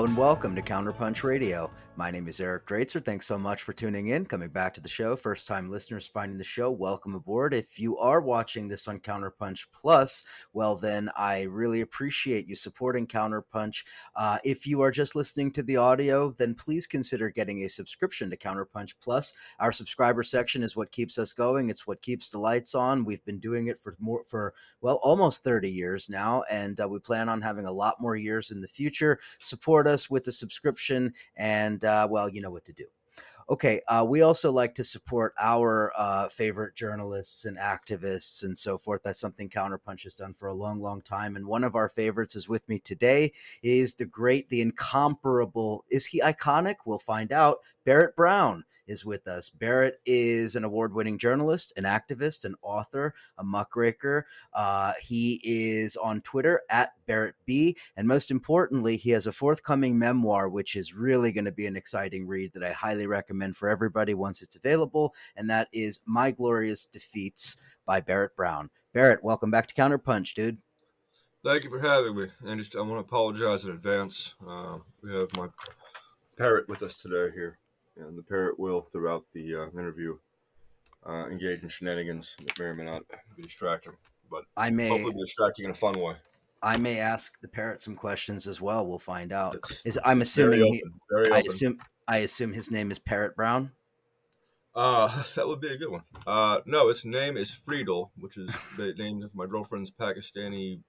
Hello and welcome to CounterPunch Radio. My name is Eric Draitzer. Thanks so much for tuning in, coming back to the show. First-time listeners finding the show, welcome aboard. If you are watching this on CounterPunch Plus, well, then I really appreciate you supporting CounterPunch. If you are just listening to the audio, then please consider getting a subscription to CounterPunch Plus. Our subscriber section is what keeps us going. It's what keeps the lights on. We've been doing it for almost 30 years now, and we plan on having a lot more years in the future. Support us with the subscription, and you know what to do. Okay, we also like to support our favorite journalists and activists and so forth. That's something CounterPunch has done for a long, long time. And one of our favorites is with me today is the great, the incomparable, is he iconic? We'll find out. Barrett Brown is with us. Barrett is an award-winning journalist, an activist, an author, a muckraker. He is on Twitter at Barrett B. And most importantly, he has a forthcoming memoir, which is really going to be an exciting read that I highly recommend for everybody once it's available. And that is My Glorious Defeats by Barrett Brown. Barrett, welcome back to CounterPunch, dude. Thank you for having me. And I want to apologize in advance. We have my parrot with us today here. And the parrot will, throughout the interview, engage in shenanigans that may or may not be distracting. But hopefully be distracting in a fun way. I may ask the parrot some questions as well. We'll find out. I'm assuming I assume his name is Parrot Brown. That would be a good one. No, its name is Friedel, which is the name of my girlfriend's Pakistani.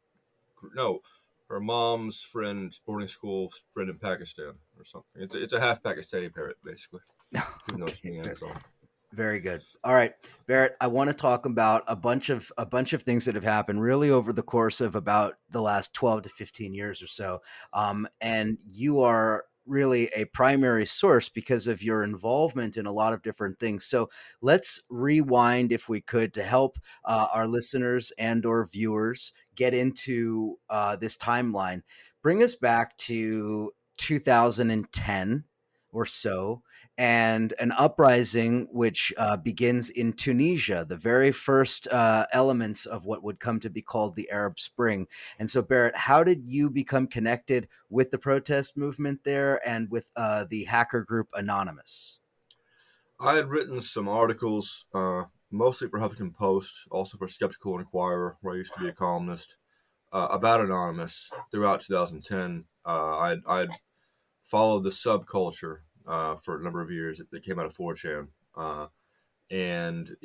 No, her mom's friend, boarding school friend in Pakistan or something. It's a half Pakistani parrot, basically. Very good. All right, Barrett, I want to talk about a bunch of things that have happened really over the course of about the last 12 to 15 years or so. And you are really a primary source because of your involvement in a lot of different things. So let's rewind, if we could, to help our listeners and or viewers get into this timeline. Bring us back to 2010 or so, and an uprising which begins in Tunisia, the very first elements of what would come to be called the Arab Spring. And so, Barrett, how did you become connected with the protest movement there and with the hacker group Anonymous? I had written some articles, mostly for Huffington Post, also for Skeptical Inquirer, where I used to be a columnist, about Anonymous throughout 2010. I'd followed the subculture for a number of years. It came out of 4chan. And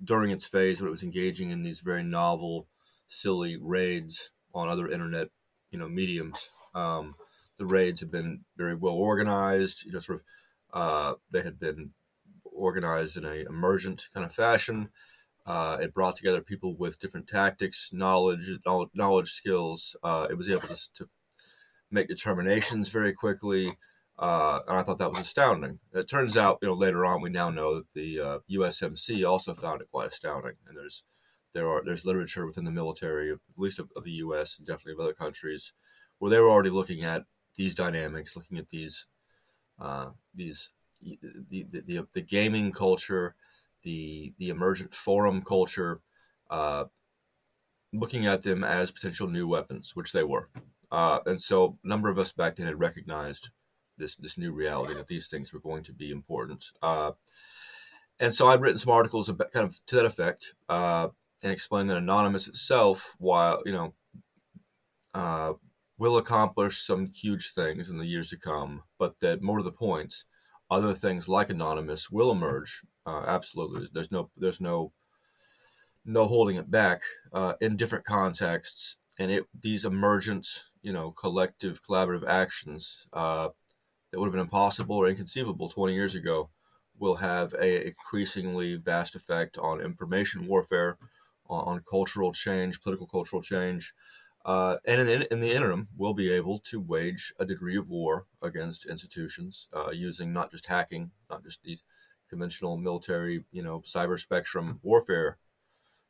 during its phase when it was engaging in these very novel, silly raids on other internet, mediums, the raids have been very well organized. They had been organized in a emergent kind of fashion. It brought together people with different tactics, knowledge skills. It was able to make determinations very quickly. And I thought that was astounding. It turns out, later on, we now know that the USMC also found it quite astounding. And there's literature within the military, at least of the U.S. and definitely of other countries, where they were already looking at these dynamics, looking at the gaming culture, the emergent forum culture, looking at them as potential new weapons, which they were. And so a number of us back then had recognized this new reality that these things were going to be important. And so I'd written some articles about, kind of to that effect, and explained that Anonymous itself, while, will accomplish some huge things in the years to come, but that more to the point, other things like Anonymous will emerge. Absolutely. There's no holding it back, in different contexts. And these emergent, collective collaborative actions, that would have been impossible or inconceivable 20 years ago will have a increasingly vast effect on information warfare, on cultural change, political cultural change. And in the interim, we'll be able to wage a degree of war against institutions using not just hacking, not just the conventional military, cyber spectrum warfare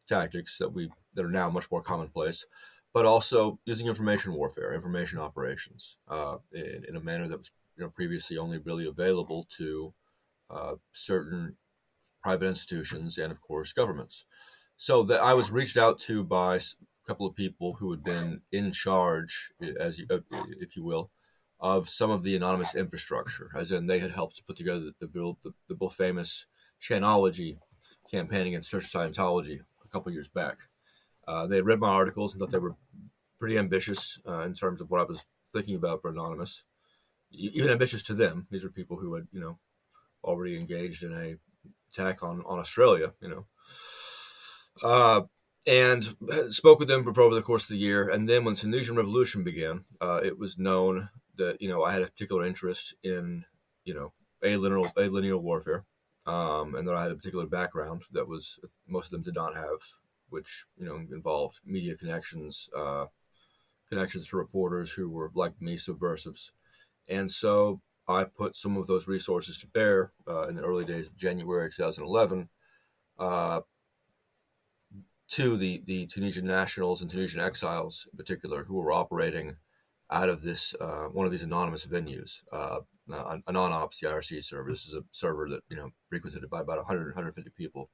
tactics that are now much more commonplace, but also using information warfare, information operations in a manner that was previously only really available to certain private institutions and, of course, governments. So that I was reached out to by a couple of people who had been in charge, if you will, of some of the anonymous infrastructure, as in they had helped put together the both famous Shanology campaign against Church of Scientology a couple years back. They had read my articles and thought they were pretty ambitious in terms of what I was thinking about for Anonymous, even ambitious to them. These are people who had, already engaged in a attack on Australia, uh, and spoke with them for over the course of the year. And then when the Tunisian Revolution began, it was known that I had a particular interest in alienal warfare, and that I had a particular background that was most of them did not have, which involved media connections, connections to reporters who were like me, subversives, and so I put some of those resources to bear in the early days of January 2011 to the Tunisian nationals and Tunisian exiles in particular who were operating out of this one of these anonymous venues, Anonops, the IRC server. This is a server that frequented by about 150 people,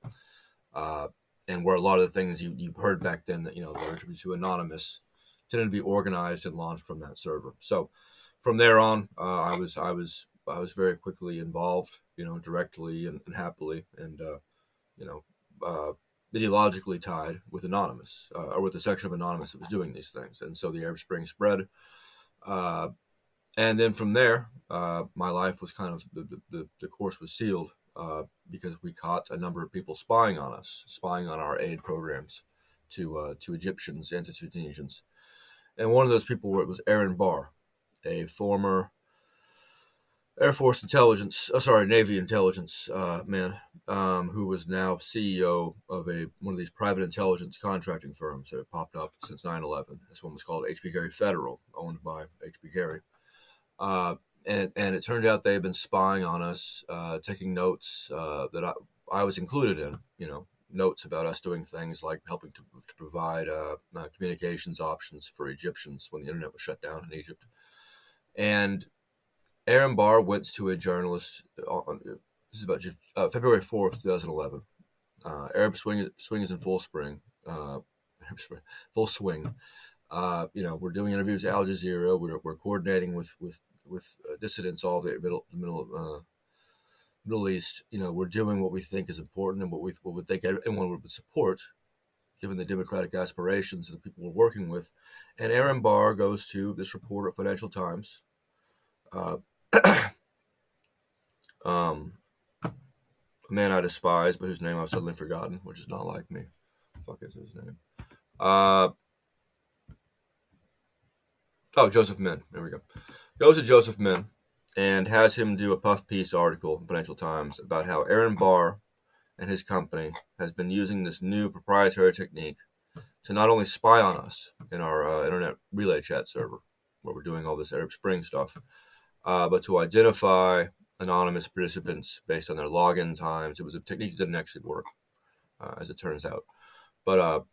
and where a lot of the things you heard back then that that were attributed to Anonymous tended to be organized and launched from that server. So from there on, I was very quickly involved, directly and happily, and you know, ideologically tied with Anonymous, or with the section of Anonymous that was doing these things. And so the Arab Spring spread. And then from there, my life was kind of, the course was sealed because we caught a number of people spying on us, spying on our aid programs to Egyptians and to Tunisians. And one of those people was Aaron Barr, a former Navy intelligence man, who was now CEO of one of these private intelligence contracting firms that have popped up since 9/11. This one was called H.B. Gary Federal, owned by H.B. Gary. And it turned out they had been spying on us, taking notes that I was included in, notes about us doing things like helping to provide communications options for Egyptians when the internet was shut down in Egypt. And Aaron Barr went to a journalist this is about February 4th, 2011. Arab Swing is in full spring, full swing. We're doing interviews at Al Jazeera. We're coordinating with dissidents all over the Middle East. We're doing what we think is important and what we think everyone would support, given the democratic aspirations of the people we're working with. And Aaron Barr goes to this reporter at Financial Times. A man I despise, but whose name I've suddenly forgotten, which is not like me. Fuck is his name? Joseph Min. There we go. Goes to Joseph Min and has him do a puff piece article in Financial Times about how Aaron Barr and his company has been using this new proprietary technique to not only spy on us in our internet relay chat server, where we're doing all this Arab Spring stuff, but to identify anonymous participants based on their login times. It was a technique that didn't actually work, as it turns out. But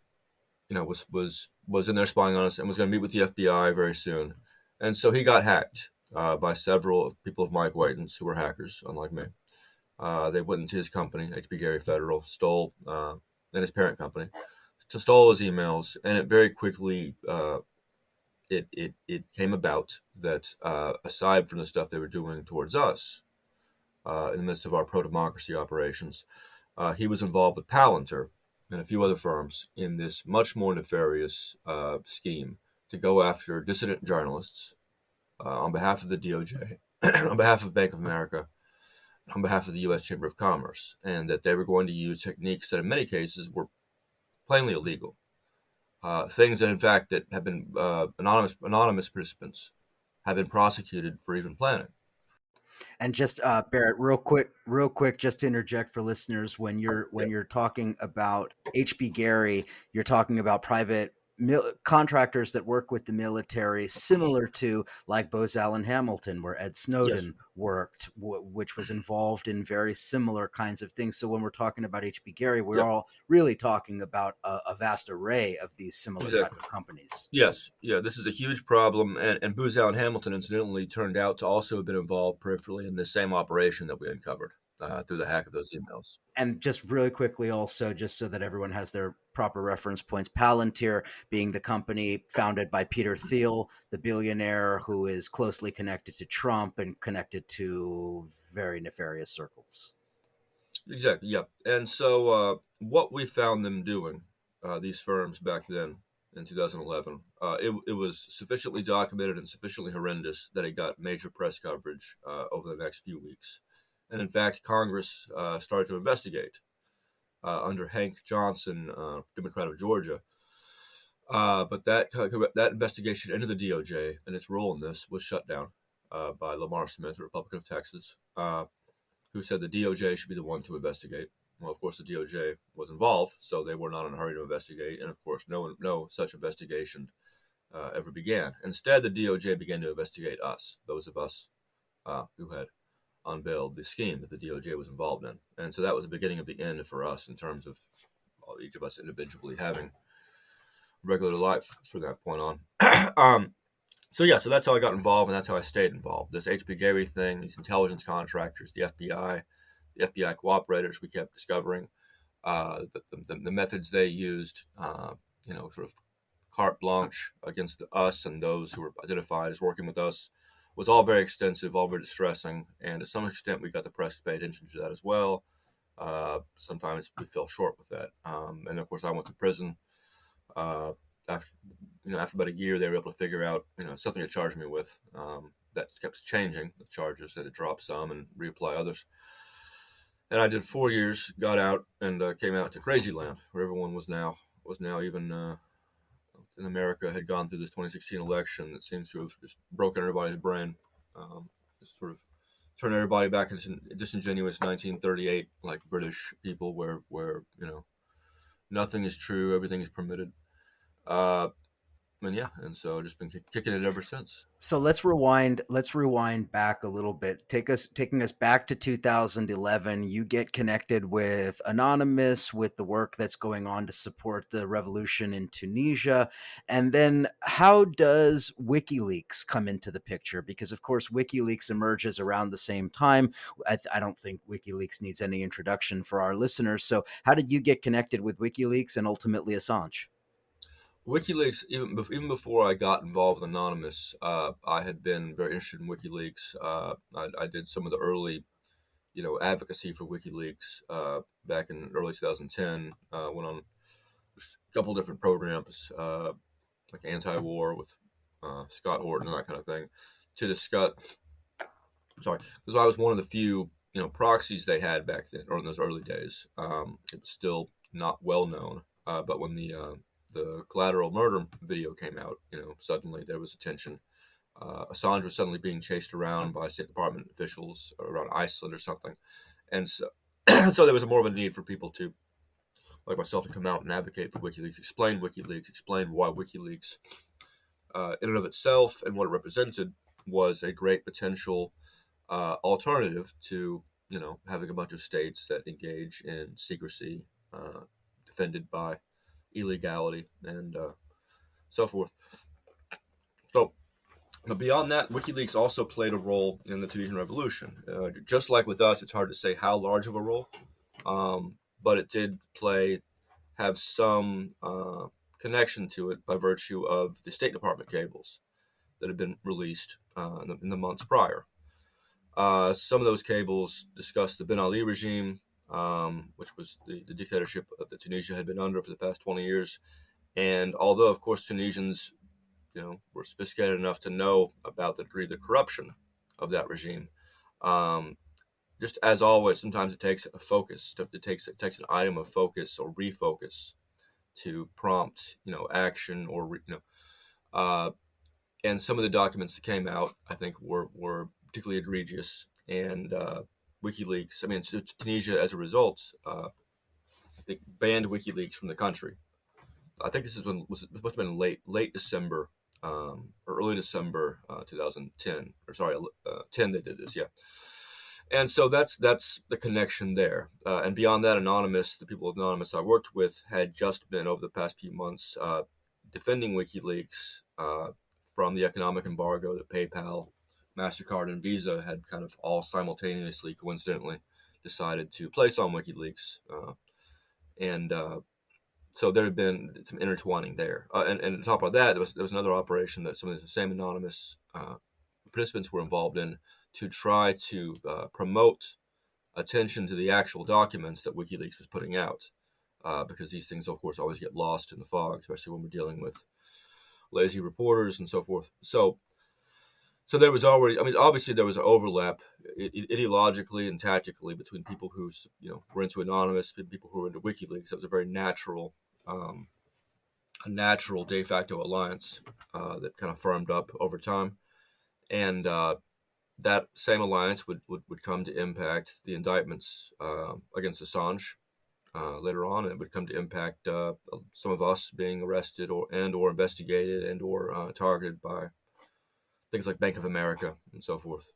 was in there spying on us and was going to meet with the FBI very soon. And so he got hacked by several people of my acquaintance who were hackers, unlike me. They went into his company, HB Gary Federal, stole, and his parent company, stole his emails, and it very quickly it came about that aside from the stuff they were doing towards us in the midst of our pro-democracy operations, he was involved with Palantir and a few other firms in this much more nefarious scheme to go after dissident journalists on behalf of the DOJ, on behalf of Bank of America, on behalf of the U.S. Chamber of Commerce, and that they were going to use techniques that in many cases were plainly illegal. Things that, in fact, that have been anonymous participants have been prosecuted for even planning. And just Barrett, real quick, just to interject for listeners, when you're talking about HB Gary, you're talking about private contractors that work with the military, similar to like Bose Allen Hamilton, where Ed Snowden worked, which was involved in very similar kinds of things. So when we're talking about HB Gary, we're all really talking about a vast array of these similar type of companies. Yes. Yeah, this is a huge problem. And Bose Allen Hamilton, incidentally, turned out to also have been involved peripherally in the same operation that we uncovered through the hack of those emails. And just really quickly also, just so that everyone has their proper reference points. Palantir being the company founded by Peter Thiel, the billionaire who is closely connected to Trump and connected to very nefarious circles. Exactly. Yeah. And so what we found them doing, these firms back then in 2011, it was sufficiently documented and sufficiently horrendous that it got major press coverage over the next few weeks. And in fact, Congress started to investigate under Hank Johnson, Democrat of Georgia. But that investigation into the DOJ and its role in this was shut down by Lamar Smith, a Republican of Texas, who said the DOJ should be the one to investigate. Well, of course, the DOJ was involved, so they were not in a hurry to investigate, and of course, no such investigation ever began. Instead, the DOJ began to investigate us, those of us who had unveiled the scheme that the DOJ was involved in, and so that was the beginning of the end for us in terms of each of us individually having regular life from that point on. So that's how I got involved, and that's how I stayed involved. This H.B. Gary thing, these intelligence contractors, the FBI cooperators, we kept discovering the methods they used, sort of carte blanche against us and those who were identified as working with us, was all very extensive, all very distressing, and to some extent we got the press to pay attention to that as well. Sometimes we fell short with that, and of course I went to prison. After about a year, they were able to figure out, something to charge me with. That kept changing the charges, that it dropped some and reapply others. And I did 4 years, got out, and came out to crazy land, where everyone was now even in America had gone through this 2016 election that seems to have just broken everybody's brain, just sort of turned everybody back into disingenuous 1938 like British people, where nothing is true, everything is permitted. And so I've just been kicking it ever since. So let's rewind. Let's rewind back a little bit. Taking us back to 2011. You get connected with Anonymous, with the work that's going on to support the revolution in Tunisia, and then how does WikiLeaks come into the picture? Because of course WikiLeaks emerges around the same time. I don't think WikiLeaks needs any introduction for our listeners. So how did you get connected with WikiLeaks and ultimately Assange? WikiLeaks, even before I got involved with Anonymous, I had been very interested in WikiLeaks. I did some of the early, advocacy for WikiLeaks back in early 2010. Went on a couple different programs, like anti-war with Scott Horton and that kind of thing, to discuss. Sorry, because I was one of the few, proxies they had back then, or in those early days. It was still not well known, but when the collateral murder video came out, suddenly there was attention. Assange was suddenly being chased around by State Department officials around Iceland or something. And so, so there was more of a need for people to, like myself, to come out and advocate for WikiLeaks, explain why WikiLeaks, in and of itself and what it represented, was a great potential alternative to, having a bunch of states that engage in secrecy, defended by illegality and so forth. So, but beyond that, WikiLeaks also played a role in the Tunisian revolution. Just like with us, it's hard to say how large of a role, but it did have some connection to it by virtue of the State Department cables that had been released in the months prior. Some of those cables discussed the Ben Ali regime, which was the dictatorship that Tunisia had been under for the past 20 years. And although, of course, Tunisians, were sophisticated enough to know about the degree of the corruption of that regime, just as always, sometimes it takes a focus. It takes an item of focus or refocus to prompt, action or, and some of the documents that came out, I think, were particularly egregious. And WikiLeaks, Tunisia, as a result, I think, banned WikiLeaks from the country. I think this was supposed to have been late December, or early December 2010. Or sorry, 10 they did this, yeah. And so that's the connection there. And beyond that, Anonymous, the people of Anonymous I worked with, had just been, over the past few months, defending WikiLeaks from the economic embargo that PayPal, MasterCard, and Visa had kind of all simultaneously, coincidentally, decided to place on WikiLeaks. And So there had been some intertwining there, and on top of that, there was another operation that some of the same anonymous participants were involved in to try to promote attention to the actual documents that WikiLeaks was putting out, because these things, of course, always get lost in the fog, especially when we're dealing with lazy reporters and so forth. So there was already, I mean, obviously there was an overlap ideologically and tactically between people who, were into Anonymous and people who were into WikiLeaks. That was um, a natural de facto alliance that kind of firmed up over time, and that same alliance would come to impact the indictments against Assange later on, and it would come to impact some of us being arrested or investigated and or targeted by things like Bank of America and so forth.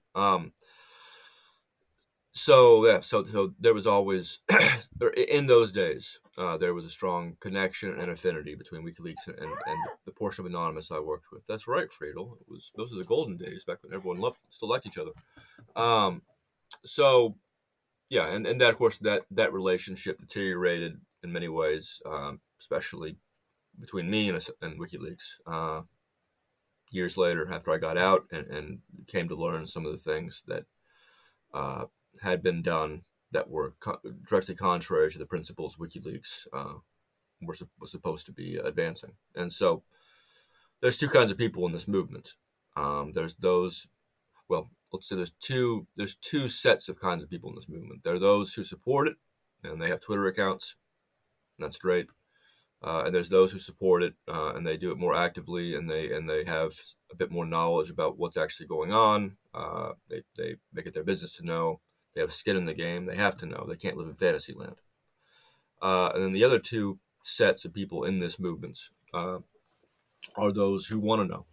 So there was always, in those days, there was a strong connection and affinity between WikiLeaks and the portion of Anonymous I worked with. That's right, Friedel. Those are the golden days back when everyone still liked each other. Um, so yeah, and that, of course, that relationship deteriorated in many ways, especially between me and WikiLeaks. Years later, after I got out and came to learn some of the things that uh, had been done that were directly contrary to the principles WikiLeaks was supposed to be advancing. And so there's two kinds of people in this movement. There's those, well, let's say there's two sets of kinds of people in this movement. There are those who support it, and they have Twitter accounts, and that's great. And there's those who support it, and they do it more actively, and they have a bit more knowledge about what's actually going on. They make it their business to know. They have skin in the game. They have to know. They can't live in fantasy land. And then the other two sets of people in this movement are those who want to know.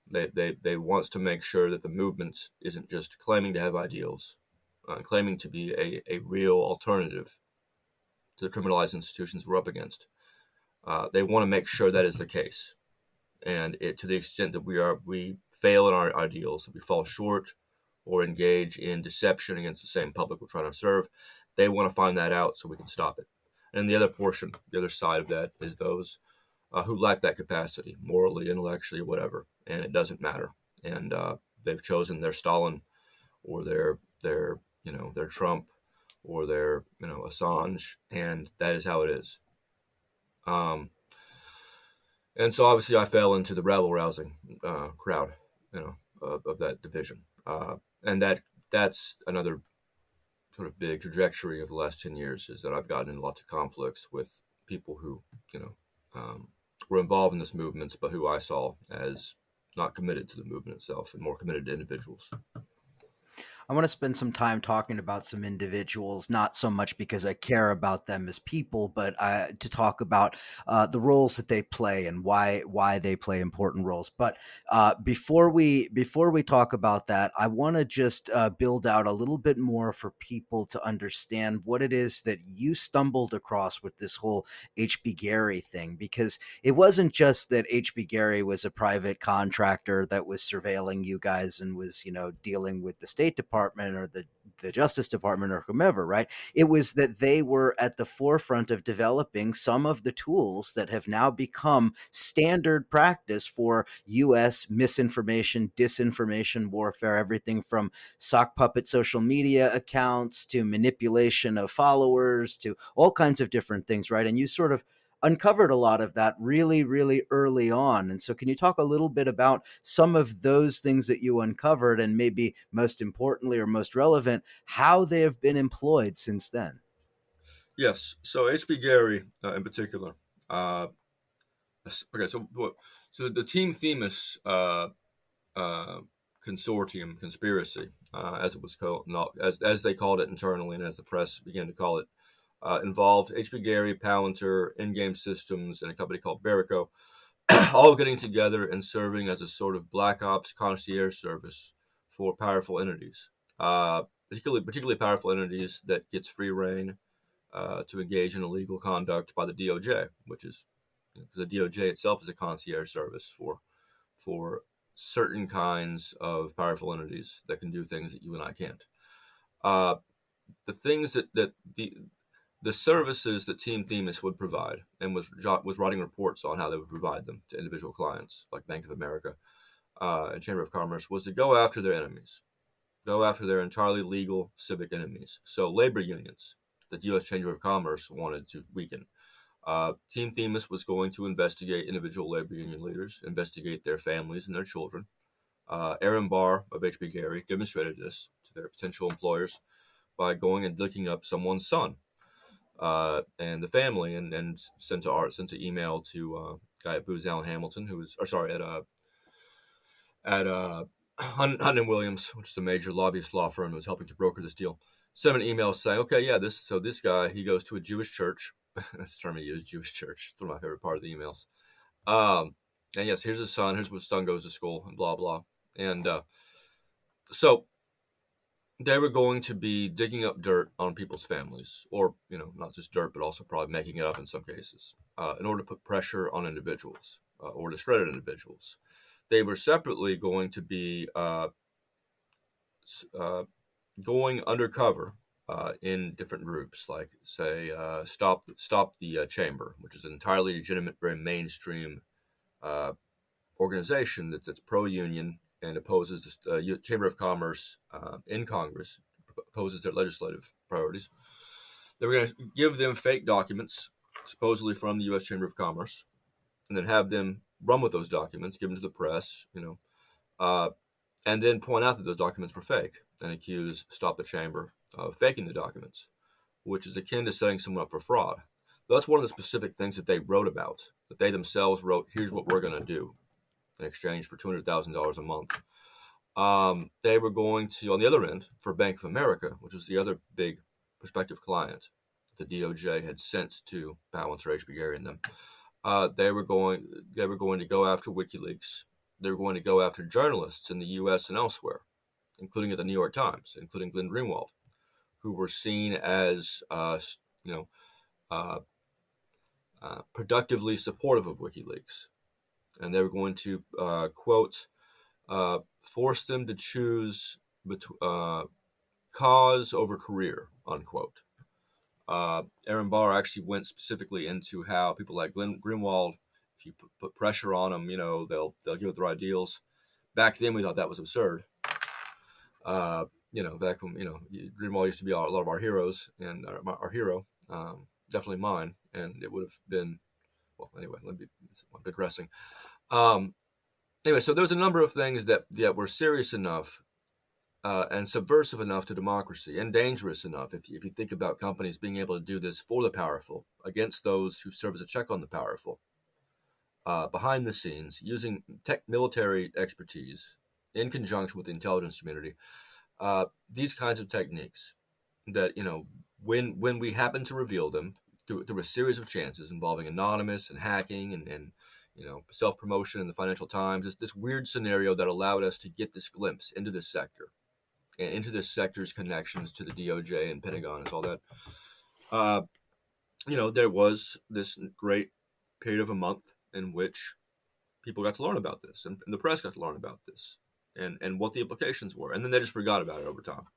They wants to make sure that the movement isn't just claiming to have ideals, claiming to be a real alternative to the criminalized institutions we're up against. They want to make sure that is the case, and to the extent that we fail in our ideals, that we fall short or engage in deception against the same public we're trying to serve, they want to find that out so we can stop it. And the other portion, the other side of that, is those who lack that capacity, morally, intellectually, whatever, and it doesn't matter. And they've chosen their Stalin or their Trump or their Assange, and that is how it is. And so obviously I fell into the rabble rousing crowd, of that division, and that's another sort of big trajectory of the last 10 years, is that I've gotten into lots of conflicts with people who were involved in this movement, but who I saw as not committed to the movement itself and more committed to individuals. I want to spend some time talking about some individuals, not so much because I care about them as people, but to talk about the roles that they play and why they play important roles. But before we talk about that, I want to just build out a little bit more for people to understand what it is that you stumbled across with this whole HB Gary thing, because it wasn't just that HB Gary was a private contractor that was surveilling you guys and was, dealing with the State Department or the Justice Department or whomever, right? It was that they were at the forefront of developing some of the tools that have now become standard practice for U.S. misinformation, disinformation warfare, everything from sock puppet social media accounts to manipulation of followers to all kinds of different things, right? And you sort of uncovered a lot of that really, really early on. And so, can you talk a little bit about some of those things that you uncovered, and maybe most importantly or most relevant, how they have been employed since then? Yes. So HB Gary in particular. Okay. So the Team Themis uh, consortium conspiracy, as it was called, not, as they called it internally, and as the press began to call it, involved HB Gary, Palantir, In-Game Systems, and a company called Barrett, all getting together and serving as a sort of black ops concierge service for powerful entities, particularly powerful entities that gets free reign to engage in illegal conduct by the DOJ, which is, because the DOJ itself is a concierge service for certain kinds of powerful entities that can do things that you and I can't. Uh, the things that the services that Team Themis would provide, and was writing reports on how they would provide them to individual clients like Bank of America and Chamber of Commerce, was to go after their enemies, go after their entirely legal civic enemies. So labor unions that the U.S. Chamber of Commerce wanted to weaken. Team Themis was going to investigate individual labor union leaders, investigate their families and their children. Aaron Barr of H.B. Gary demonstrated this to their potential employers by going and looking up someone's son and the family, and sent an email to guy at Booz Allen Hamilton, who was, or sorry, at Hunt and Williams, which is a major lobbyist law firm that was helping to broker this deal. Sent an email saying, okay, yeah, this guy, he goes to a Jewish church. That's the term he used, Jewish church. It's one of my favorite part of the emails. And yes, here's his son. Here's where his son goes to school, and blah blah. And so they were going to be digging up dirt on people's families, or not just dirt, but also probably making it up in some cases, in order to put pressure on individuals or discredit individuals. They were separately going to be going undercover in different groups, like say Stop the Chamber, which is an entirely legitimate, very mainstream organization that's pro-union and opposes the Chamber of Commerce in Congress, opposes their legislative priorities. They were going to give them fake documents, supposedly from the U.S. Chamber of Commerce, and then have them run with those documents, give them to the press, and then point out that those documents were fake and accuse Stop the Chamber of faking the documents, which is akin to setting someone up for fraud. That's one of the specific things that they wrote about, that they themselves wrote, here's what we're going to do in exchange for $200,000 a month. They were going to, on the other end, for Bank of America, which was the other big prospective client the DOJ had sent to Ballantyre, H.B. Gary, and them. They were going to go after WikiLeaks. They were going to go after journalists in the U.S. and elsewhere, including at the New York Times, including Glenn Greenwald, who were seen as, productively supportive of WikiLeaks. And they were going to, quote, force them to choose cause over career, unquote. Aaron Barr actually went specifically into how people like Glenn Greenwald, if you put pressure on them, they'll give it the right deals. Back then, we thought that was absurd. Back when, Greenwald used to be a lot of our heroes, and our hero, definitely mine, and it would have been, well, anyway, I'm digressing. Anyway, so there's a number of things that were serious enough and subversive enough to democracy, and dangerous enough, if you think about companies being able to do this for the powerful, against those who serve as a check on the powerful, behind the scenes, using military expertise in conjunction with the intelligence community, these kinds of techniques that, when we happen to reveal them through a series of chances involving Anonymous and hacking and self-promotion in the Financial Times, this weird scenario that allowed us to get this glimpse into this sector and into this sector's connections to the DOJ and Pentagon and all that. There was this great period of a month in which people got to learn about this, and the press got to learn about this, and what the implications were, and then they just forgot about it over time.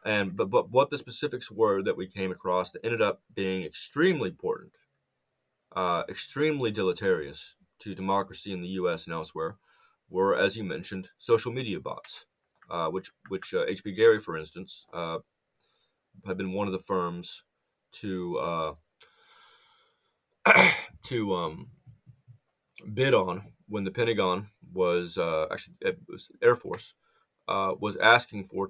But what the specifics were that we came across that ended up being extremely important, extremely deleterious to democracy in the U.S. and elsewhere, were, as you mentioned, social media bots, which H.B. Gary, for instance, had been one of the firms to bid on when the Pentagon was actually, it was Air Force, was asking for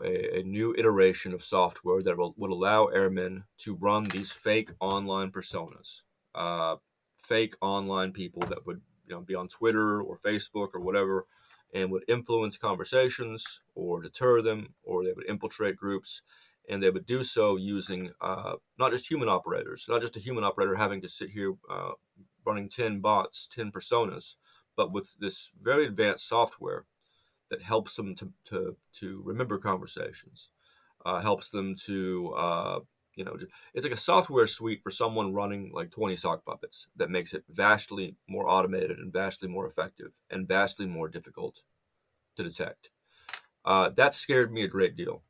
a new iteration of software that would allow airmen to run these fake online personas, fake online people that would be on Twitter or Facebook or whatever, and would influence conversations or deter them, or they would infiltrate groups, and they would do so using not just human operators, not just a human operator having to sit here running 10 bots, 10 personas, but with this very advanced software that helps them to remember conversations, helps them to, it's like a software suite for someone running like 20 sock puppets that makes it vastly more automated and vastly more effective and vastly more difficult to detect. That scared me a great deal.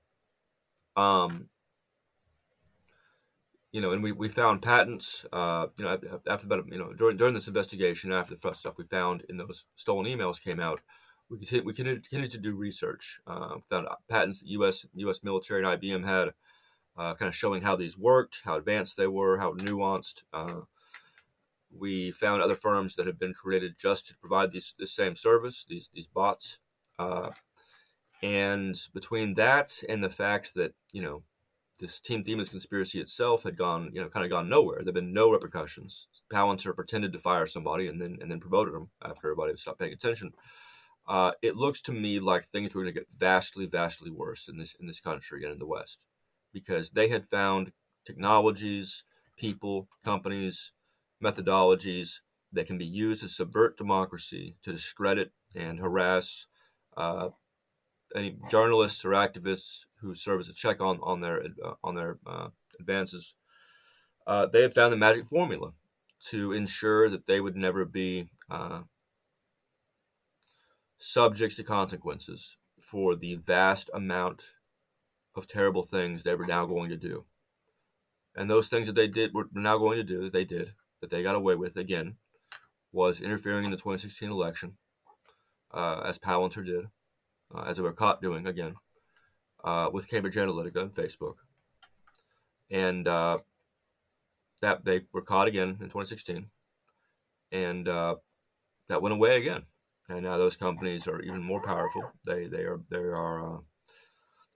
And we found patents, after about, during this investigation, after the first stuff we found in those stolen emails came out, we continued to do research, found patents that U.S. military and IBM had, kind of showing how these worked, how advanced they were, how nuanced. We found other firms that had been created just to provide this same service, these bots. And between that and the fact that, this Team Demons conspiracy itself had gone, kind of gone nowhere. There've been no repercussions. Palantir pretended to fire somebody and then promoted them after everybody stopped paying attention. It looks to me like things were going to get vastly, vastly worse in this country and in the West, because they had found technologies, people, companies, methodologies that can be used to subvert democracy, to discredit and harass any journalists or activists who serve as a check on their advances. They had found the magic formula to ensure that they would never be subjects to consequences for the vast amount of terrible things they were now going to do. And those things that they did were now going to do, that they got away with, again, was interfering in the 2016 election, as Palantir did, as they were caught doing, again, with Cambridge Analytica and Facebook. And that they were caught again in 2016. And that went away again. And now those companies are even more powerful. They're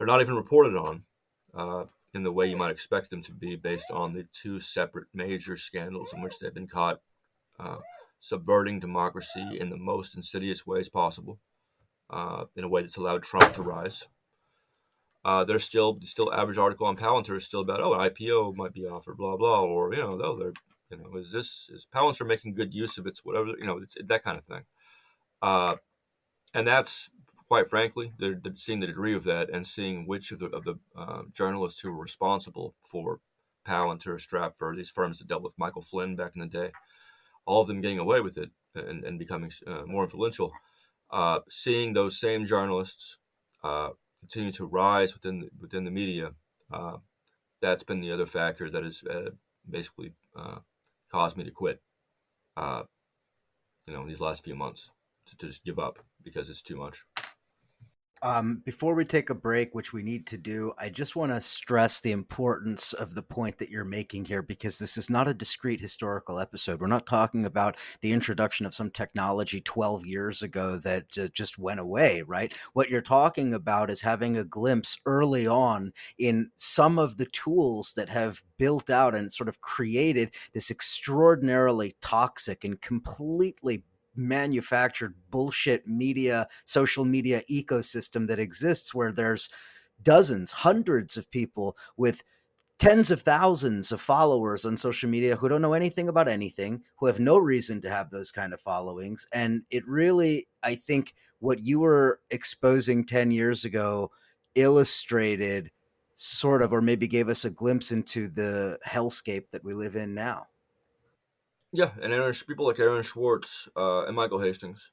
not even reported on in the way you might expect them to be, based on the two separate major scandals in which they've been caught subverting democracy in the most insidious ways possible, in a way that's allowed Trump to rise. There's still average article on Palantir is still about, an IPO might be offered, blah blah, or they're is Palantir making good use of its whatever, it's that kind of thing. And that's, quite frankly, they're seeing the degree of that and seeing which of the journalists who were responsible for Palantir, Stratford, these firms that dealt with Michael Flynn back in the day, all of them getting away with it and becoming more influential. Seeing those same journalists continue to rise within the media, that's been the other factor that has basically caused me to quit. In these last few months, to just give up because it's too much. Before we take a break, which we need to do, I just want to stress the importance of the point that you're making here, because this is not a discrete historical episode. We're not talking about the introduction of some technology 12 years ago that just went away, right? What you're talking about is having a glimpse early on in some of the tools that have built out and sort of created this extraordinarily toxic and completely manufactured bullshit social media ecosystem that exists, where there's dozens, hundreds of people with tens of thousands of followers on social media who don't know anything about anything, who have no reason to have those kind of followings. And it really, I think what you were exposing 10 years ago illustrated sort of, or maybe gave us a glimpse into the hellscape that we live in now. Yeah, and people like Aaron Schwartz and Michael Hastings,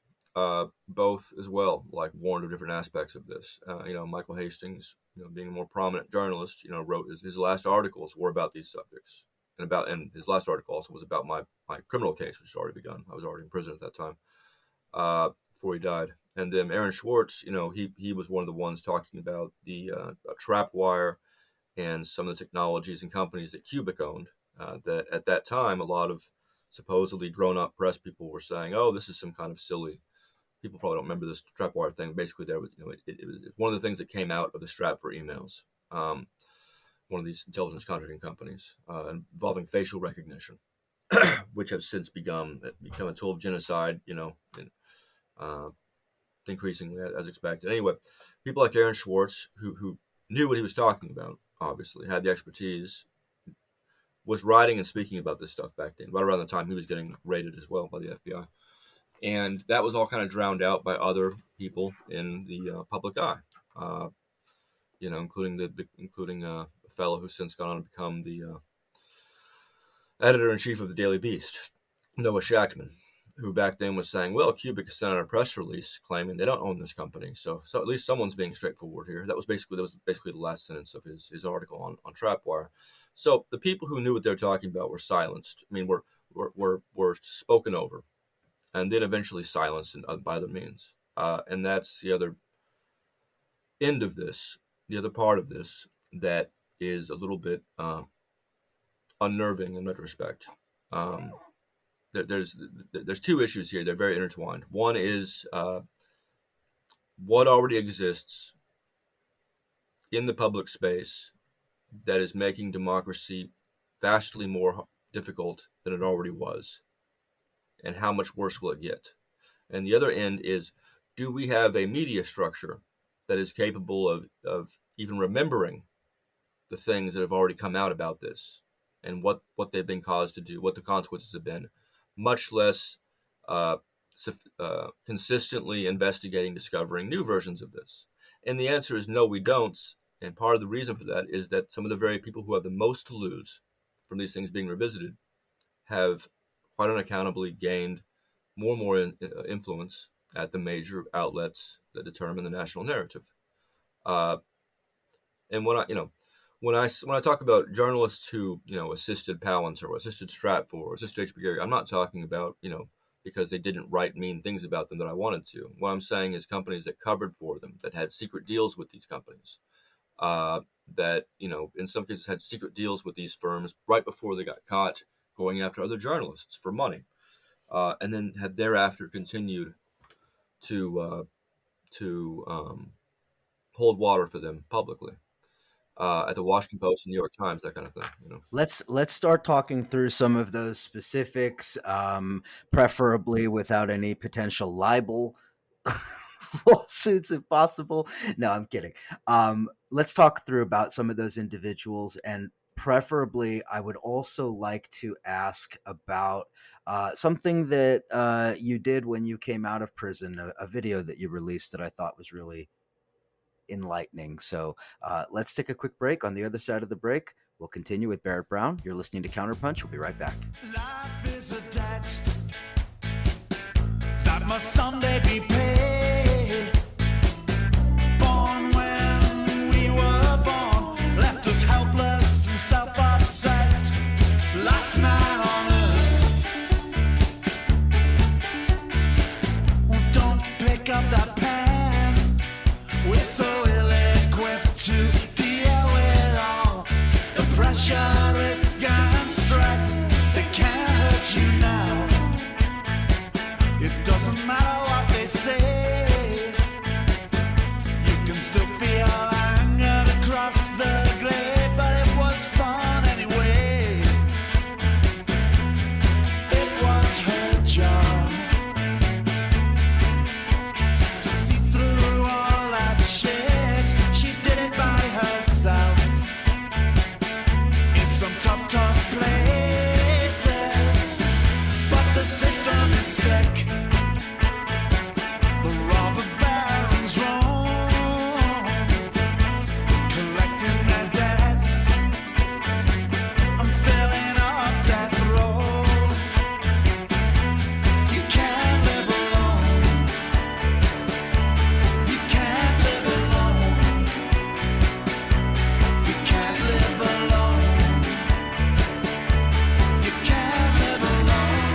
both as well, like, warned of different aspects of this. Michael Hastings, being a more prominent journalist, wrote his last articles were about these subjects, and his last article also was about my criminal case, which had already begun. I was already in prison at that time, before he died. And then Aaron Schwartz, he was one of the ones talking about the trap wire and some of the technologies and companies that Cubic owned. That at that time, a lot of supposedly grown-up press people were saying, "Oh, this is some kind of silly." People probably don't remember this Strapwire thing. Basically, there was, it was one of the things that came out of the Stratford emails. One of these intelligence contracting companies involving facial recognition, which have since become a tool of genocide. Increasingly as expected. Anyway, people like Aaron Schwartz, who knew what he was talking about, obviously had the expertise, was writing and speaking about this stuff back then, right around the time he was getting raided as well by the FBI. And that was all kind of drowned out by other people in the public eye, including a fellow who's since gone on to become the editor-in-chief of the Daily Beast, Noah Shachtman, who back then was saying, well, Cubic sent out a press release claiming they don't own this company. So at least someone's being straightforward here. That was basically the last sentence of his article on Trapwire. So the people who knew what they were talking about were silenced. I mean, were spoken over, and then eventually silenced by other means. And that's the other end of this, the other part of this that is a little bit unnerving in retrospect. There's two issues here. They're very intertwined. One is what already exists in the public space that is making democracy vastly more difficult than it already was, and how much worse will it get? And the other end is, do we have a media structure that is capable of even remembering the things that have already come out about this and what they've been caused to do, what the consequences have been, much less consistently investigating, discovering new versions of this? And the answer is no, we don't. And part of the reason for that is that some of the very people who have the most to lose from these things being revisited have quite unaccountably gained more and more influence at the major outlets that determine the national narrative. And when I talk about journalists who assisted Palantir or assisted Stratfor or assisted HB, I'm not talking about because they didn't write mean things about them that I wanted to. What I'm saying is companies that covered for them, that had secret deals with these companies, that in some cases had secret deals with these firms right before they got caught going after other journalists for money, and then have thereafter continued to hold water for them publicly at the Washington Post and New York Times, that kind of thing. Let's start talking through some of those specifics, preferably without any potential libel lawsuits if possible. No, I'm kidding. Let's talk through about some of those individuals, and preferably I would also like to ask about something that you did when you came out of prison, a video that you released that I thought was really enlightening. So let's take a quick break. On the other side of the break, we'll continue with Barrett Brown. You're listening to CounterPunch. We'll be right back. Life is a debt that must someday be paid. Born when we were born, left us helpless and self-obsessed. Last night on earth, well, don't pick up that pen. We're so ill-equipped to deal with all the pressure, risk, and stress that can't hurt you now. It doesn't matter what they say. You can still feel anger across the grave, but it was fun anyway. It was her job to see through all that shit. She did it by herself in some tough places, but the system is sick. The robber barons roam, collecting their debts. I'm filling up death row. You can't live alone. You can't live alone. You can't live alone. You can't live alone.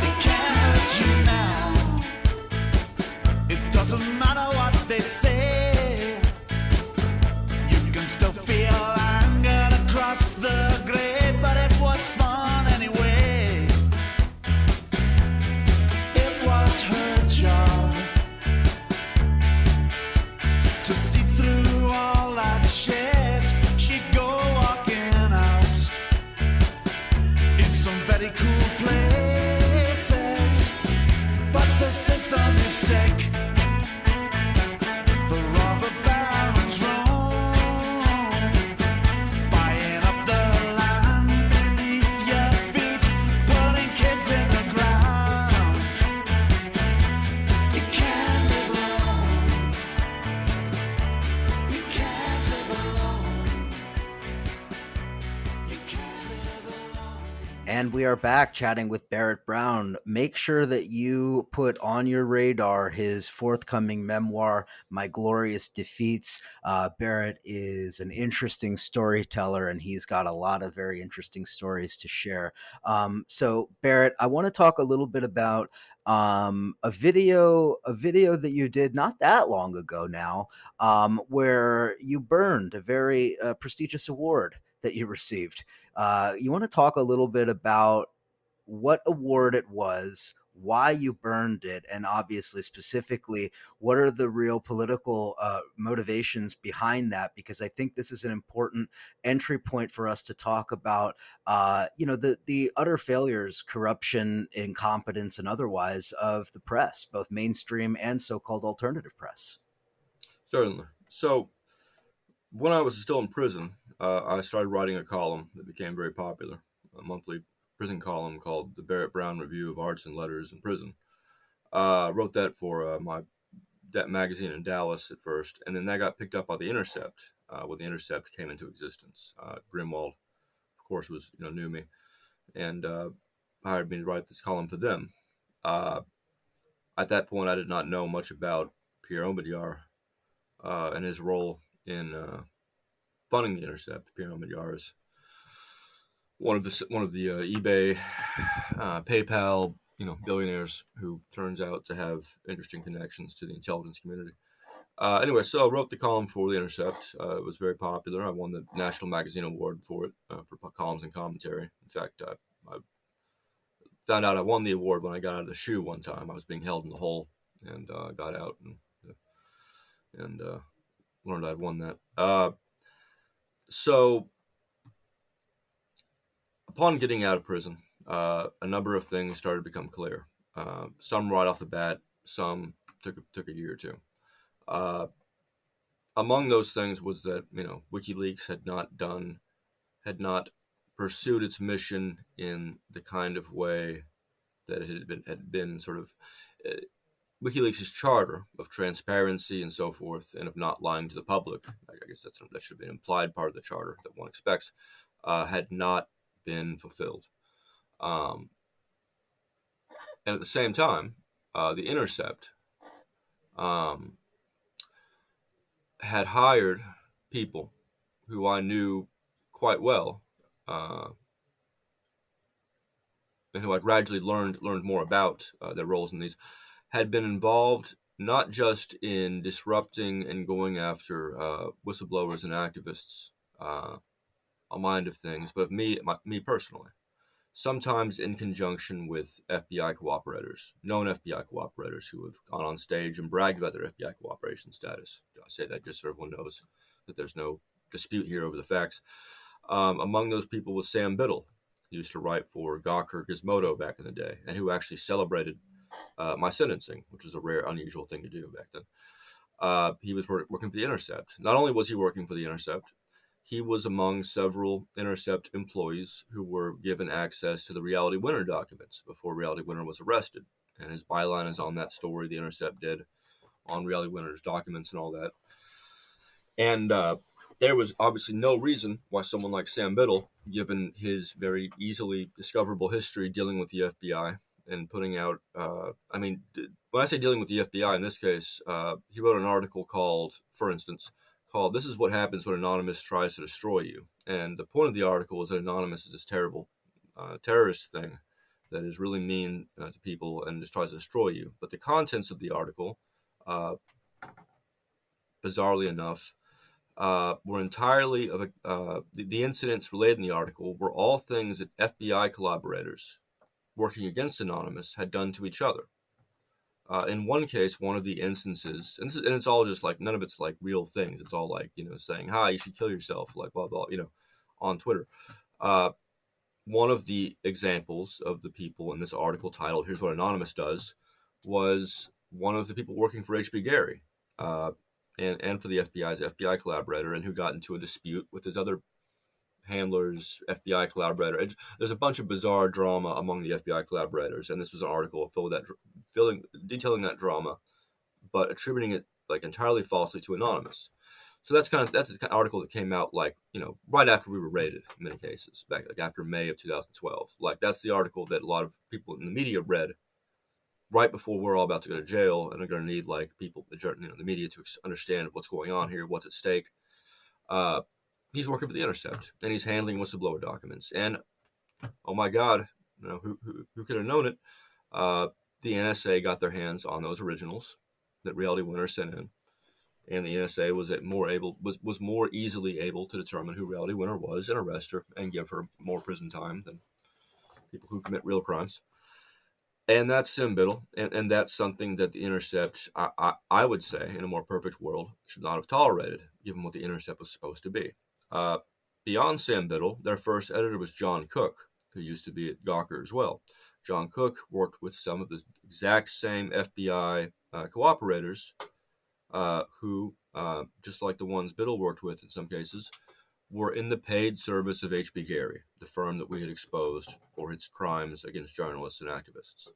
It can't hurt you now. It doesn't matter what they say. You can still feel anger across the grave, but it was fun anyway. It was her job to see through all that shit. She'd go walking out in some very cool places, but the system is sick. The robber barons roam, buying up the land beneath your feet, putting kids in the ground. You can't live alone. You can't live alone. You can't live alone. And we are back chatting with Barrett Brown. Make sure that you put on your radar his forthcoming memoir, My Glorious Defeats. Barrett is an interesting storyteller, and he's got a lot of very interesting stories to share. So, Barrett, I want to talk a little bit about a video that you did not that long ago now, where you burned a very prestigious award that you received. You want to talk a little bit about what award it was, why you burned it, and obviously, specifically, what are the real political motivations behind that? Because I think this is an important entry point for us to talk about, the utter failures, corruption, incompetence, and otherwise of the press, both mainstream and so-called alternative press. Certainly. So, when I was still in prison, I started writing a column that became very popular, a monthly prison column called the Barrett Brown Review of Arts and Letters in Prison. I wrote that for my magazine in Dallas at first, and then that got picked up by The Intercept when The Intercept came into existence. Grimwald, of course, knew me, and hired me to write this column for them. At that point, I did not know much about Pierre Omidyar and his role in funding The Intercept. Pierre Omidyar is one of the eBay, PayPal, billionaires who turns out to have interesting connections to the intelligence community. Anyway, so I wrote the column for The Intercept. It was very popular. I won the National Magazine Award for it, for columns and commentary. In fact, I found out I won the award when I got out of the shoe one time. I was being held in the hole and got out and learned I'd won that. So upon getting out of prison, a number of things started to become clear. Some right off the bat, some took a year or two. Among those things was that WikiLeaks had not pursued its mission in the kind of way that it had been sort of WikiLeaks' charter of transparency and so forth, and of not lying to the public. I guess that should have been an implied part of the charter that one expects, had not been fulfilled. And at the same time, The Intercept had hired people who I knew quite well, and who I gradually learned more about their roles in these, had been involved not just in disrupting and going after whistleblowers and activists on my end of things, but me personally. Sometimes in conjunction with FBI cooperators, known FBI cooperators who have gone on stage and bragged about their FBI cooperation status. I say that just so everyone knows that there's no dispute here over the facts. Among those people was Sam Biddle, who used to write for Gawker Gizmodo back in the day, and who actually celebrated my sentencing, which is a rare, unusual thing to do back then. He was working for The Intercept. Not only was he working for The Intercept, he was among several Intercept employees who were given access to the Reality Winner documents before Reality Winner was arrested. And his byline is on that story The Intercept did on Reality Winner's documents and all that. And there was obviously no reason why someone like Sam Biddle, given his very easily discoverable history dealing with the FBI and putting out, when I say dealing with the FBI in this case, he wrote an article called, for instance, This is What Happens When Anonymous Tries to Destroy You. And the point of the article is that Anonymous is this terrible terrorist thing that is really mean to people and just tries to destroy you. But the contents of the article, bizarrely enough, were entirely of the incidents related in the article were all things that FBI collaborators working against Anonymous had done to each other. In one case, one of the instances, and it's all just like, none of it's like real things. It's all like, saying, hi, you should kill yourself, like blah, blah, on Twitter. One of the examples of the people in this article titled, Here's What Anonymous Does, was one of the people working for H.B. Gary, and for the FBI's FBI collaborator, and who got into a dispute with his other handler's FBI collaborator. There's a bunch of bizarre drama among the FBI collaborators, and this was an article detailing that drama, but attributing it like entirely falsely to Anonymous. So that's the kind of article that came out like, right after we were raided in many cases, back like after May of 2012. Like that's the article that a lot of people in the media read right before we're all about to go to jail and are going to need like people, the media to understand what's going on here, what's at stake. He's working for the Intercept and he's handling whistleblower documents. And oh my God, who could have known it? The NSA got their hands on those originals that Reality Winner sent in, and the NSA was more easily able to determine who Reality Winner was and arrest her and give her more prison time than people who commit real crimes. And that's Sim Biddle, and that's something that the Intercept, I would say, in a more perfect world, should not have tolerated, given what the Intercept was supposed to be. Beyond Sam Biddle, their first editor was John Cook, who used to be at Gawker as well. John Cook worked with some of the exact same FBI cooperators who, just like the ones Biddle worked with in some cases, were in the paid service of H.B. Gary, the firm that we had exposed for its crimes against journalists and activists.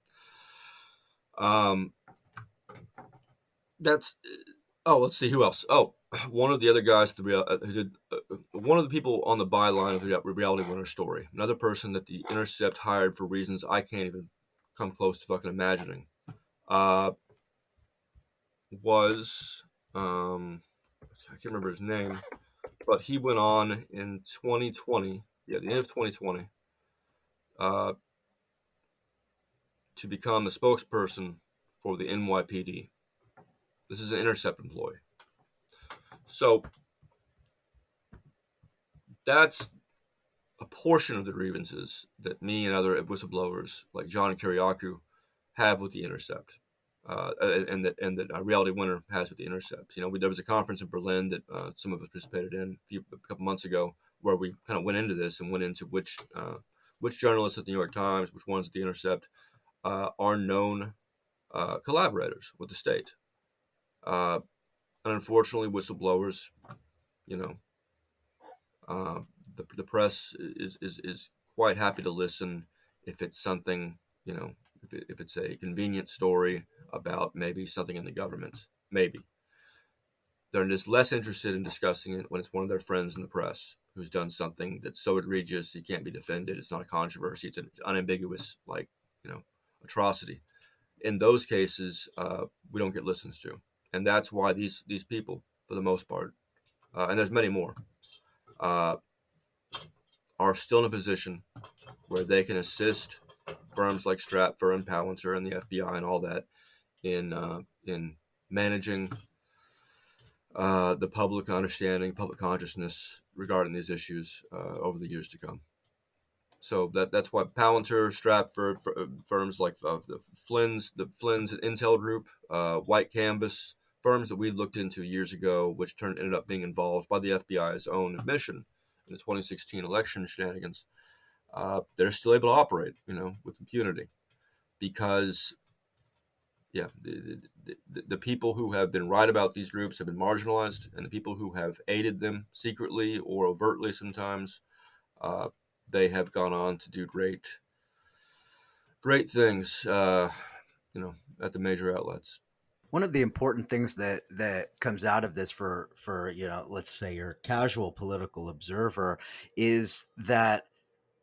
Let's see, who else? Oh, one of the other guys who did one of the people on the byline of the Reality Winner story, another person that the Intercept hired for reasons I can't even come close to fucking imagining, was I can't remember his name, but he went on in 2020, the end of 2020, to become the spokesperson for the NYPD. This is an Intercept employee. So that's a portion of the grievances that me and other whistleblowers like John Kiriakou have with the Intercept, and that Reality Winner has with the Intercept. There was a conference in Berlin that some of us participated in a couple months ago, where we kind of went into this and went into which journalists at the New York Times, which ones at the Intercept are known collaborators with the state. And unfortunately, whistleblowers, the press is quite happy to listen if it's something, if it's a convenient story about maybe something in the government. Maybe they're just less interested in discussing it when it's one of their friends in the press who's done something that's so egregious he can't be defended. It's not a controversy. It's an unambiguous, atrocity. In those cases, we don't get listens to, and that's why these people, for the most part, and there's many more, are still in a position where they can assist firms like Stratfor and Palantir and the FBI and all that in managing the public understanding, public consciousness regarding these issues over the years to come. So that's why Palantir, Stratfor, firms like the Flynn's Intel Group, White Canvas, firms that we looked into years ago, which ended up being involved by the FBI's own admission in the 2016 election shenanigans, they're still able to operate, with impunity, because, the people who have been right about these groups have been marginalized, and the people who have aided them secretly or overtly sometimes, they have gone on to do great things, at the major outlets. One of the important things that comes out of this for let's say your casual political observer is that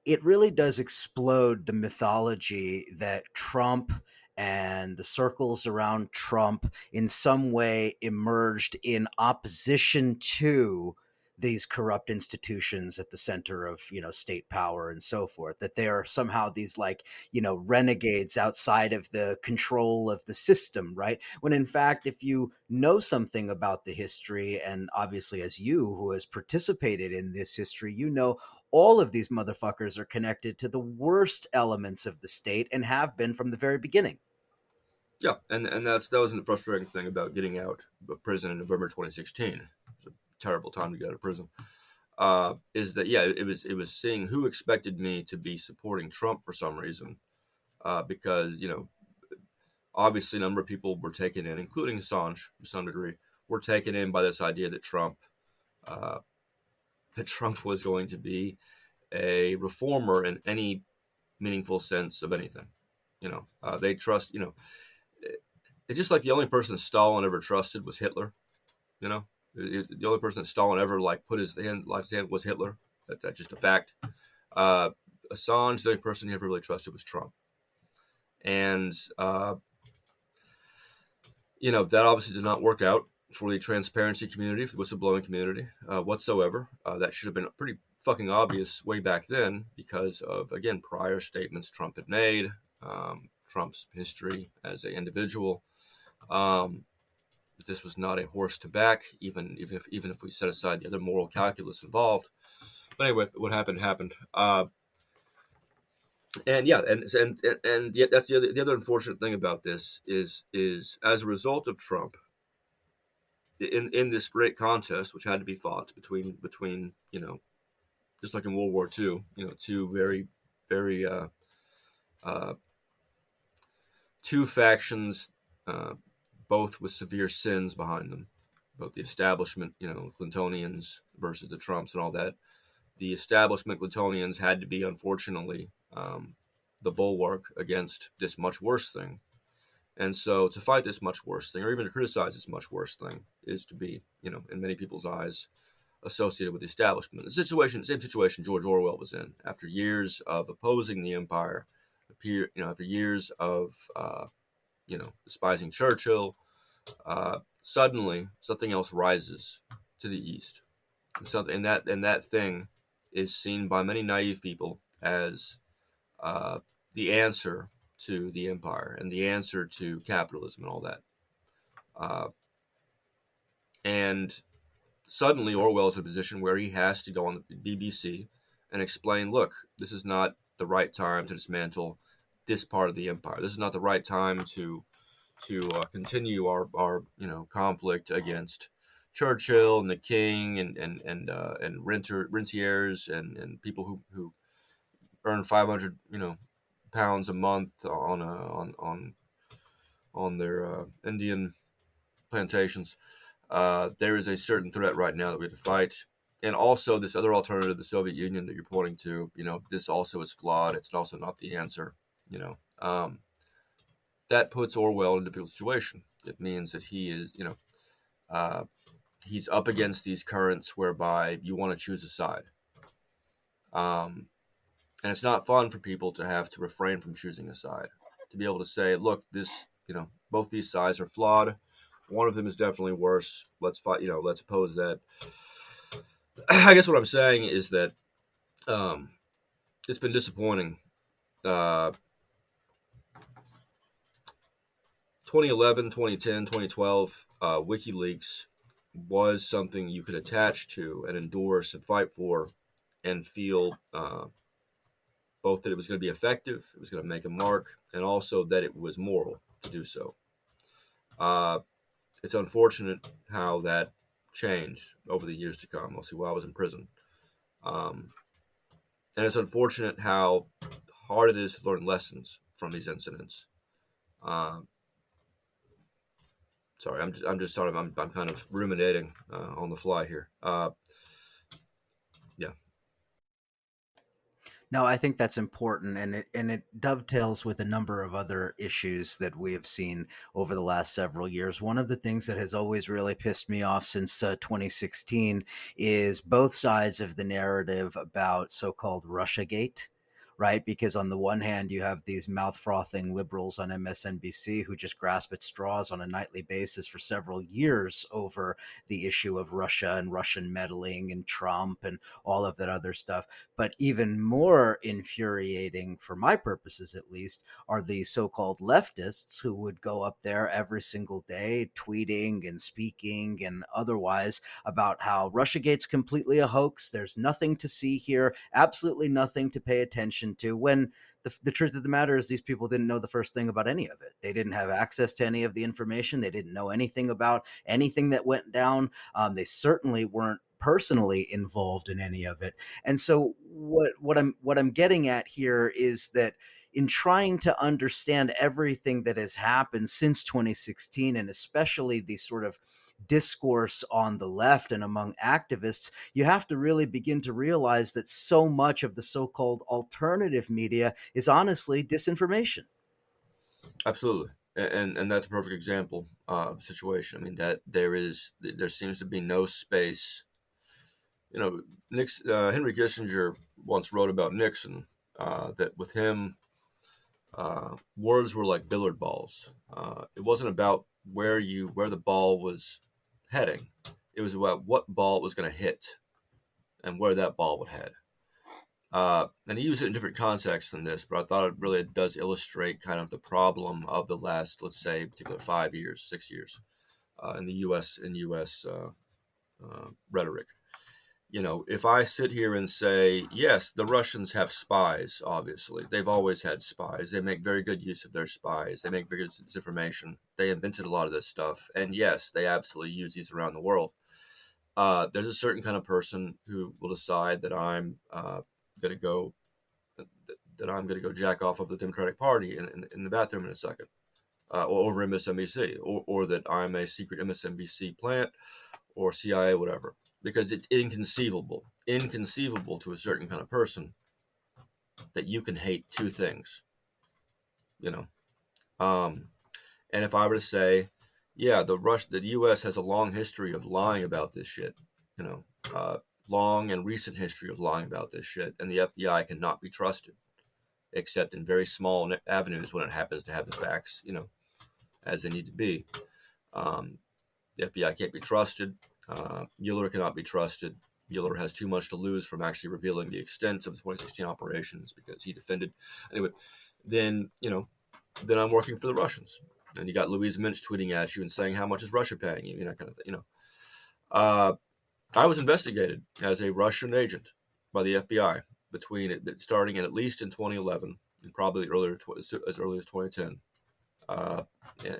it really does explode the mythology that Trump and the circles around Trump in some way emerged in opposition to these corrupt institutions at the center of state power and so forth, that they are somehow these renegades outside of the control of the system, right? When in fact, if you know something about the history, and obviously as you who has participated in this history, all of these motherfuckers are connected to the worst elements of the state and have been from the very beginning. Yeah, and that was a frustrating thing about getting out of prison in November 2016. It was a terrible time to get out of prison. Is that it was seeing who expected me to be supporting Trump for some reason, because obviously a number of people were taken in, including Assange to some degree, were taken in by this idea that Trump was going to be a reformer in any meaningful sense of anything. They trust, it's just like the only person Stalin ever trusted was Hitler, The only person that Stalin ever like put his life's hand was Hitler. That's just a fact. Assange, the only person he ever really trusted was Trump. And, that obviously did not work out for the transparency community, for the whistleblowing community whatsoever. That should have been pretty fucking obvious way back then because of, again, prior statements Trump had made, Trump's history as an individual. This was not a horse to back, even if we set aside the other moral calculus involved. But anyway, what happened happened. And yeah, and yet that's the other unfortunate thing about this is as a result of Trump in this great contest, which had to be fought between just like in World War II, two very very two factions, both with severe sins behind them, both the establishment, Clintonians versus the Trumps and all that. The establishment Clintonians had to be, unfortunately, the bulwark against this much worse thing. And so to fight this much worse thing, or even to criticize this much worse thing, is to be, in many people's eyes, associated with the establishment. The same situation George Orwell was in after years of opposing the empire, after years of, despising Churchill. Suddenly, something else rises to the east. And that thing is seen by many naive people as the answer to the empire and the answer to capitalism and all that. And suddenly Orwell's in a position where he has to go on the BBC and explain, look, this is not the right time to dismantle this part of the empire. This is not the right time to continue our conflict against Churchill and the king and rentiers and people who earn 500 pounds a month on their Indian plantations. There is a certain threat right now that we have to fight, and also this other alternative, the Soviet Union that you're pointing to. This also is flawed. It's also not the answer. That puts Orwell in a difficult situation. It means that he is, he's up against these currents whereby you want to choose a side. And it's not fun for people to have to refrain from choosing a side, to be able to say, look, both these sides are flawed. One of them is definitely worse. Let's fight, let's oppose that. I guess what I'm saying is that it's been disappointing. 2011, 2010, 2012, WikiLeaks was something you could attach to and endorse and fight for and feel both that it was going to be effective, it was going to make a mark, and also that it was moral to do so. It's unfortunate how that changed over the years to come, mostly while I was in prison. And it's unfortunate how hard it is to learn lessons from these incidents. Sorry, I'm just sort of I'm kind of ruminating on the fly here. Yeah. No, I think that's important, and it dovetails with a number of other issues that we have seen over the last several years. One of the things that has always really pissed me off since 2016 is both sides of the narrative about so-called Russiagate. Right, because on the one hand, you have these mouth-frothing liberals on MSNBC who just grasp at straws on a nightly basis for several years over the issue of Russia and Russian meddling and Trump and all of that other stuff. But even more infuriating, for my purposes at least, are the so-called leftists who would go up there every single day tweeting and speaking and otherwise about how Russiagate's completely a hoax. There's nothing to see here, absolutely nothing to pay attention to, when the truth of the matter is these people didn't know the first thing about any of it. They didn't have access to any of the information. They didn't know anything about anything that went down. They certainly weren't personally involved in any of it. And so what I'm getting at here is that in trying to understand everything that has happened since 2016, and especially the sort of discourse on the left and among activists, you have to really begin to realize that so much of the so-called alternative media is honestly disinformation. Absolutely. and that's a perfect example of the situation. I mean, that there seems to be no space. You know, Henry Kissinger once wrote about Nixon, that with him, words were like billiard balls. It wasn't about where the ball was heading. It was about what ball it was going to hit and where that ball would head. And he used it in different contexts than this, but I thought it really does illustrate kind of the problem of the last, let's say, particular 5 years, 6 years, in the U.S. Rhetoric. You know, if I sit here and say, yes, the Russians have spies, obviously. They've always had spies. They make very good use of their spies. They make very good disinformation. They invented a lot of this stuff. And yes, they absolutely use these around the world. There's a certain kind of person who will decide that I'm going to go jack off of the Democratic Party in the bathroom in a second, or over MSNBC, or that I'm a secret MSNBC plant or CIA, whatever, because it's inconceivable to a certain kind of person that you can hate two things, you know. And if I were to say, yeah, the U.S. has a long history of lying about this shit, you know, long and recent history of lying about this shit, and the FBI cannot be trusted, except in very small avenues when it happens to have the facts, you know, as they need to be. The FBI can't be trusted. Mueller cannot be trusted. Mueller has too much to lose from actually revealing the extent of the 2016 operations because he defended. Anyway, then, you know, then I'm working for the Russians. And you got Louise Minch tweeting at you and saying, how much is Russia paying you? You know, kind of, you know. I was investigated as a Russian agent by the FBI starting at least in 2011 and probably earlier, as early as 2010.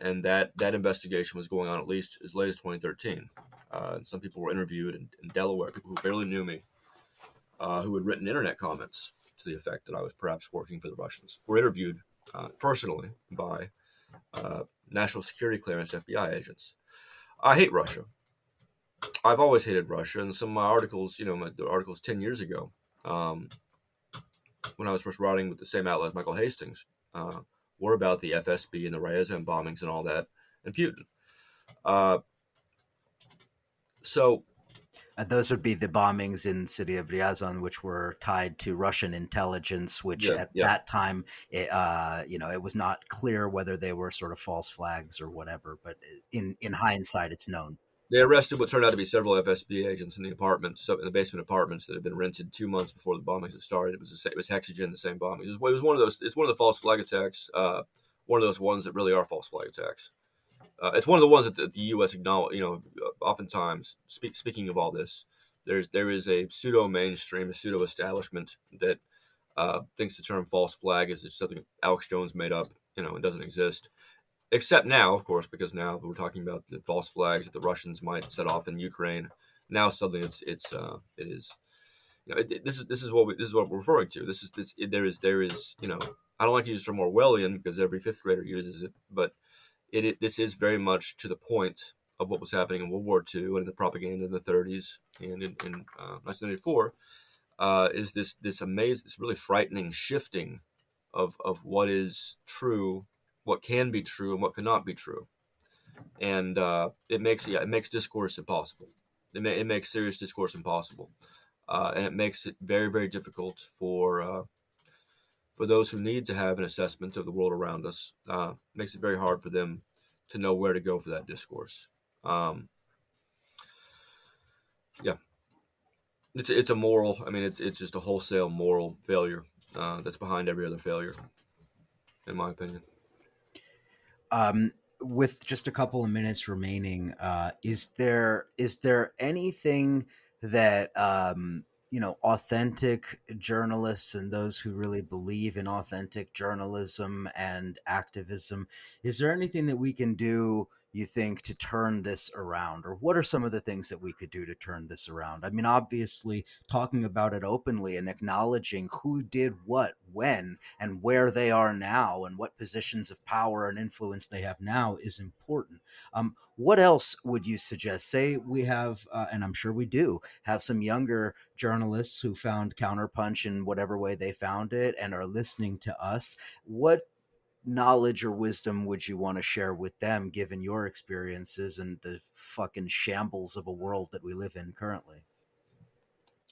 And that investigation was going on at least as late as 2013. And some people were interviewed in Delaware, people who barely knew me, who had written internet comments to the effect that I was perhaps working for the Russians, were interviewed personally by national security clearance FBI agents. I hate Russia. I've always hated Russia, and some of my articles, you know, the articles 10 years ago, when I was first writing with the same outlet as Michael Hastings, were about the FSB and the Ryazan bombings and all that, and Putin. So those would be the bombings in the city of Ryazan, which were tied to Russian intelligence, which that time, it was not clear whether they were sort of false flags or whatever. But in hindsight, it's known. They arrested what turned out to be several FSB agents in the apartments, in the basement apartments that had been rented 2 months before the bombings had started. It was Hexagen, the same bombing. It was one of those. It's one of the false flag attacks. One of those ones that really are false flag attacks. It's one of the ones that the U.S. acknowledge. You know, oftentimes speaking of all this, there is a pseudo mainstream, a pseudo establishment that thinks the term false flag is just something Alex Jones made up. You know, it doesn't exist. Except now, of course, because now we're talking about the false flags that the Russians might set off in Ukraine. Now suddenly it is. You know, this is what we're referring to. There is. You know, I don't like to use the term Orwellian because every fifth grader uses it, but this is very much to the point of what was happening in World War II and in the propaganda in the 30s and in 1994. Is this really frightening shifting of what is true, what can be true, and what cannot be true, and it makes discourse impossible. It makes serious discourse impossible, and it makes it very, very difficult for those who need to have an assessment of the world around us. Makes it very hard for them to know where to go for that discourse. It's a moral. I mean, it's just a wholesale moral failure that's behind every other failure, in my opinion. With just a couple of minutes remaining, is there anything that authentic journalists and those who really believe in authentic journalism and activism, is there anything that we can do, you think, to turn this around? Or what are some of the things that we could do to turn this around? I mean, obviously, talking about it openly and acknowledging who did what, when, and where they are now, and what positions of power and influence they have now is important. What else would you suggest? Say we have, and I'm sure we do, have some younger journalists who found Counterpunch in whatever way they found it and are listening to us. What knowledge or wisdom would you want to share with them, given your experiences and the fucking shambles of a world that we live in currently?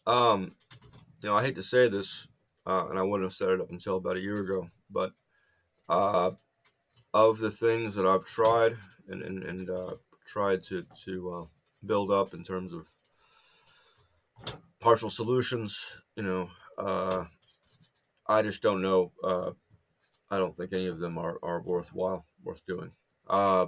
Um, I hate to say this, and I wouldn't have set it up until about a year ago, but uh, of the things that I've tried and tried to build up in terms of partial solutions, I just don't know. I don't think any of them are worth doing. Uh,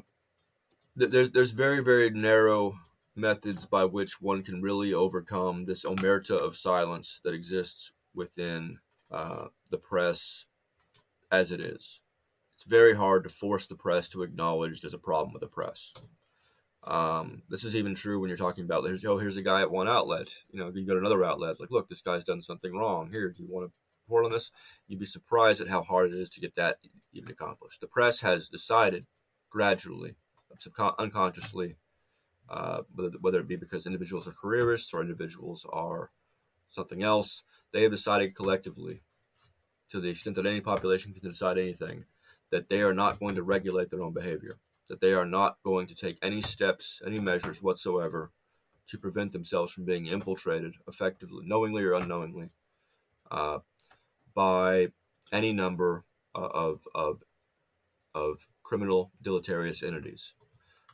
there's very, very narrow methods by which one can really overcome this omerta of silence that exists within the press as it is. It's very hard to force the press to acknowledge there's a problem with the press. This is even true when you're talking about here's a guy at one outlet. You go to another outlet, like, look, this guy's done something wrong. Here, do you want to report on this? You'd be surprised at how hard it is to get that even accomplished. The press has decided gradually, unconsciously, whether it be because individuals are careerists or individuals are something else, they have decided collectively, to the extent that any population can decide anything, that they are not going to regulate their own behavior, that they are not going to take any steps, any measures whatsoever to prevent themselves from being infiltrated effectively, knowingly or unknowingly, uh, by any number of criminal deleterious entities.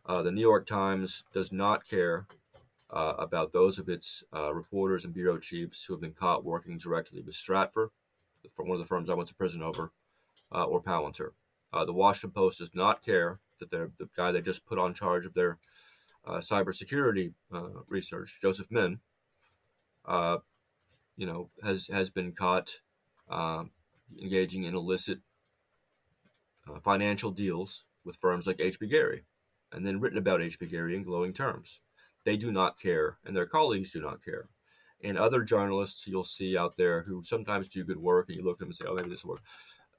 The New York Times does not care about those of its reporters and bureau chiefs who have been caught working directly with Stratfor, one of the firms I went to prison over, or Palantir. The Washington Post does not care that the guy they just put on charge of their cybersecurity research, Joseph Min, has been caught engaging in illicit financial deals with firms like H.B. Gary, and then written about H.B. Gary in glowing terms. They do not care, and their colleagues do not care. And other journalists you'll see out there who sometimes do good work, and you look at them and say, oh, maybe this will work.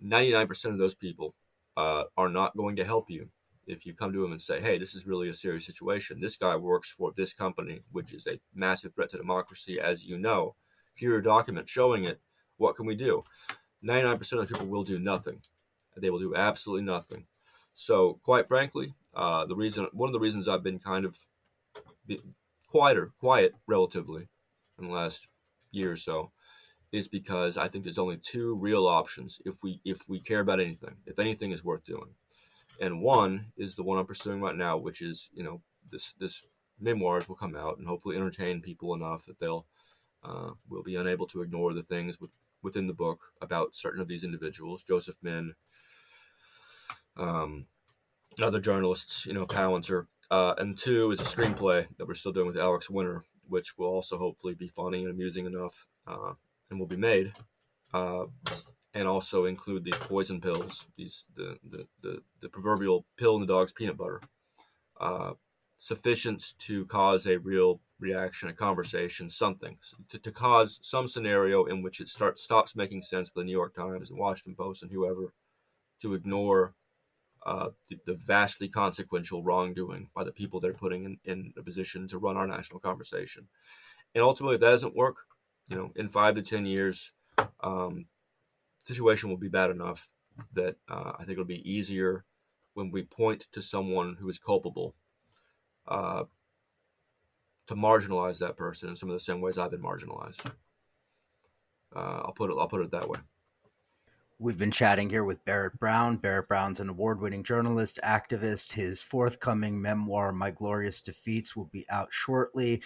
99% of those people are not going to help you if you come to them and say, hey, this is really a serious situation. This guy works for this company, which is a massive threat to democracy, as you know. Here are documents showing it. What can we do? 99% of the people will do nothing. They will do absolutely nothing. So, quite frankly, one of the reasons I've been kind of quiet relatively in the last year or so, is because I think there's only two real options if we care about anything, if anything is worth doing. And one is the one I'm pursuing right now, which is, this memoirs will come out and hopefully entertain people enough that they'll will be unable to ignore the things within the book about certain of these individuals, Joseph Min, other journalists, Palantir. And two is a screenplay that we're still doing with Alex Winter, which will also hopefully be funny and amusing enough, and will be made, and also include these poison pills, the proverbial pill in the dog's peanut butter, sufficient to cause a real reaction, a conversation, something, to cause some scenario in which it stops making sense for the New York Times and Washington Post and whoever to ignore the vastly consequential wrongdoing by the people they're putting in a position to run our national conversation. And ultimately, if that doesn't work, in 5 to 10 years, situation will be bad enough that I think it'll be easier when we point to someone who is culpable to marginalize that person in some of the same ways I've been marginalized. I'll put it that way. We've been chatting here with Barrett Brown. Barrett Brown's an award-winning journalist, activist. His forthcoming memoir, My Glorious Defeats, will be out shortly.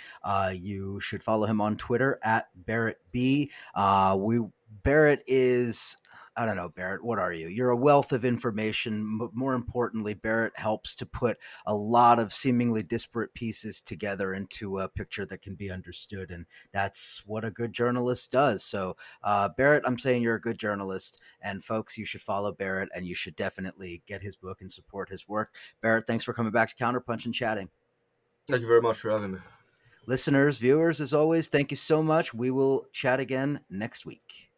You should follow him on Twitter at Barrett B. Barrett is, I don't know, Barrett, what are you? You're a wealth of information, but more importantly, Barrett helps to put a lot of seemingly disparate pieces together into a picture that can be understood, and that's what a good journalist does. So, Barrett, I'm saying you're a good journalist, and folks, you should follow Barrett, and you should definitely get his book and support his work. Barrett, thanks for coming back to CounterPunch and chatting. Thank you very much for having me. Listeners, viewers, as always, thank you so much. We will chat again next week.